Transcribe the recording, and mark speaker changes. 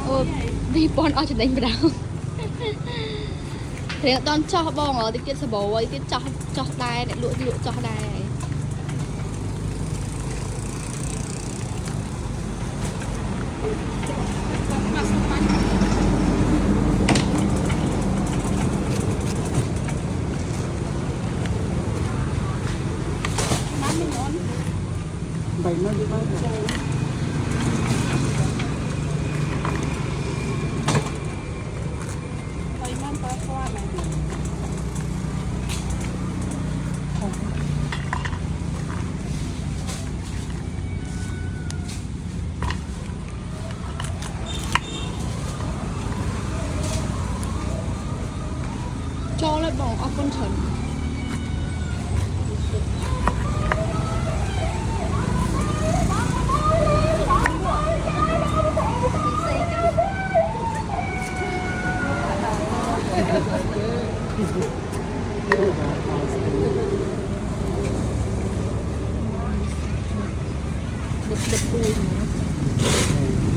Speaker 1: โอ้มีปอนเอาจะเด้งไปแล้วเรียกตอนจ่อบองเหรอติ๊กสบอยติ๊กจ่อได้เนี่ยลวดจ่อได้
Speaker 2: ใบมันดีมากใบมันเพราะว่าอะไร
Speaker 1: จ่อเลยบอกเอาคนเฉินเด็กปู